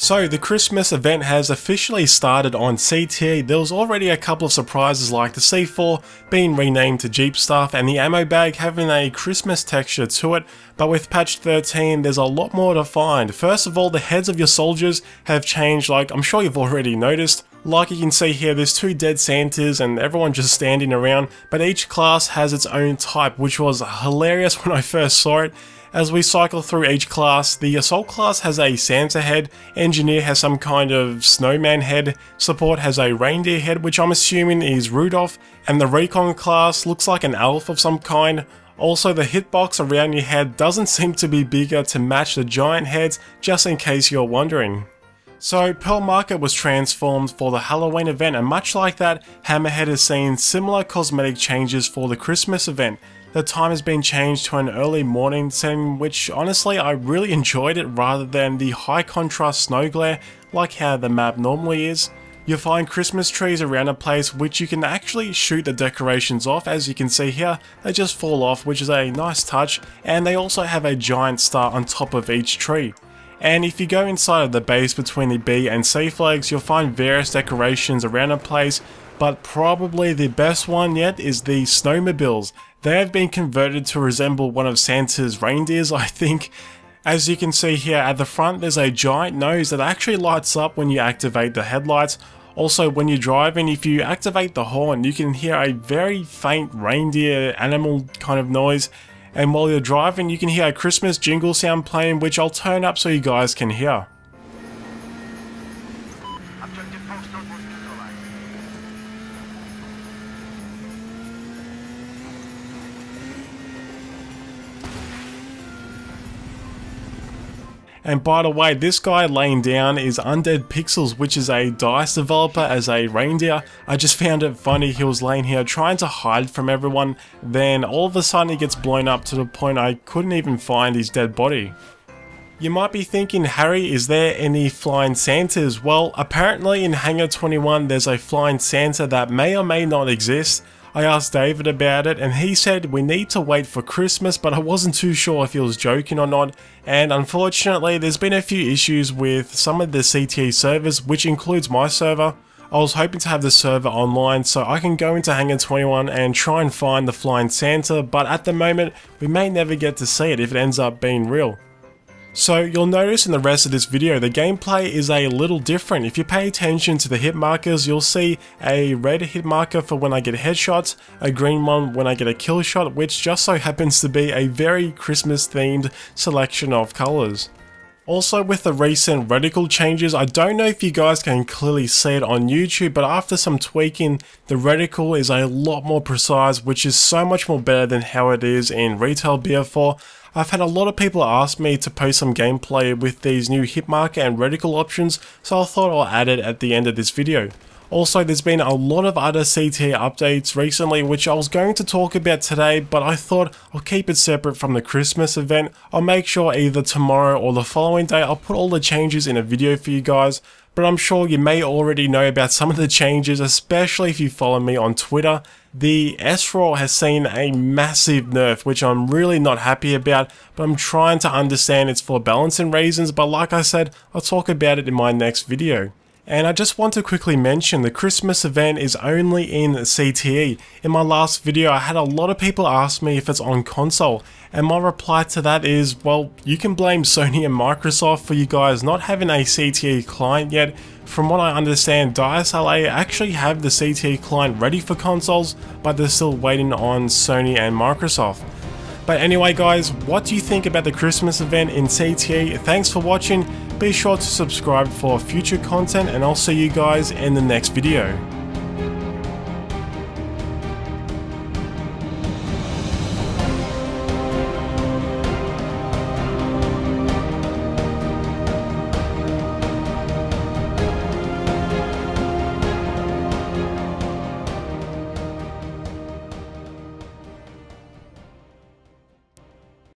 So the Christmas event has officially started on CTE. There was already a couple of surprises like the C4 being renamed to Jeep Stuff and the ammo bag having a Christmas texture to it, but with patch 13 there's a lot more to find. First of all, the heads of your soldiers have changed, like I'm sure you've already noticed. Like you can see here, there's two dead Santas and everyone just standing around, but each class has its own type, which was hilarious when I first saw it. As we cycle through each class, the Assault class has a Santa head, Engineer has some kind of snowman head, Support has a reindeer head which I'm assuming is Rudolph, and the Recon class looks like an elf of some kind. Also, the hitbox around your head doesn't seem to be bigger to match the giant heads, just in case you're wondering. So Pearl Market was transformed for the Halloween event, and much like that, Hammerhead has seen similar cosmetic changes for the Christmas event. The time has been changed to an early morning setting, which honestly I really enjoyed it rather than the high contrast snow glare like how the map normally is. You'll find Christmas trees around the place which you can actually shoot the decorations off. As you can see here, they just fall off, which is a nice touch, and they also have a giant star on top of each tree. And if you go inside of the base between the B and C flags, you'll find various decorations around the place, but probably the best one yet is the Snowmobiles. They have been converted to resemble one of Santa's reindeers, I think. As you can see here at the front, there's a giant nose that actually lights up when you activate the headlights. Also, when you're driving, if you activate the horn, you can hear a very faint reindeer animal kind of noise. And while you're driving, you can hear a Christmas jingle sound playing, which I'll turn up so you guys can hear. And by the way, this guy laying down is Undead Pixels, which is a DICE developer as a reindeer. I just found it funny, he was laying here trying to hide from everyone, then all of a sudden he gets blown up to the point I couldn't even find his dead body. You might be thinking, Harry, is there any flying Santas? Well, apparently in Hangar 21 there's a flying Santa that may or may not exist. I asked David about it and he said we need to wait for Christmas, but I wasn't too sure if he was joking or not. And unfortunately there's been a few issues with some of the CTE servers, which includes my server. I was hoping to have the server online so I can go into Hangar 21 and try and find the flying Santa, but at the moment we may never get to see it if it ends up being real. So you'll notice in the rest of this video the gameplay is a little different. If you pay attention to the hit markers, you'll see a red hit marker for when I get headshots, a green one when I get a kill shot, which just so happens to be a very Christmas themed selection of colours. Also, with the recent reticle changes, I don't know if you guys can clearly see it on YouTube, but after some tweaking, the reticle is a lot more precise, which is so much more better than how it is in retail BF4. I've had a lot of people ask me to post some gameplay with these new hit marker and reticle options, so I thought I'll add it at the end of this video. Also, there's been a lot of other CTE updates recently which I was going to talk about today, but I thought I'll keep it separate from the Christmas event. I'll make sure either tomorrow or the following day I'll put all the changes in a video for you guys. But I'm sure you may already know about some of the changes, especially if you follow me on Twitter. The S-Roll has seen a massive nerf, which I'm really not happy about, but I'm trying to understand it's for balancing reasons, but like I said, I'll talk about it in my next video. And I just want to quickly mention the Christmas event is only in CTE. In my last video I had a lot of people ask me if it's on console, and my reply to that is, well, you can blame Sony and Microsoft for you guys not having a CTE client yet. From what I understand, DICE LA actually have the CTE client ready for consoles, but they're still waiting on Sony and Microsoft. But anyway guys, what do you think about the Christmas event in CTE? Thanks for watching, be sure to subscribe for future content and I'll see you guys in the next video.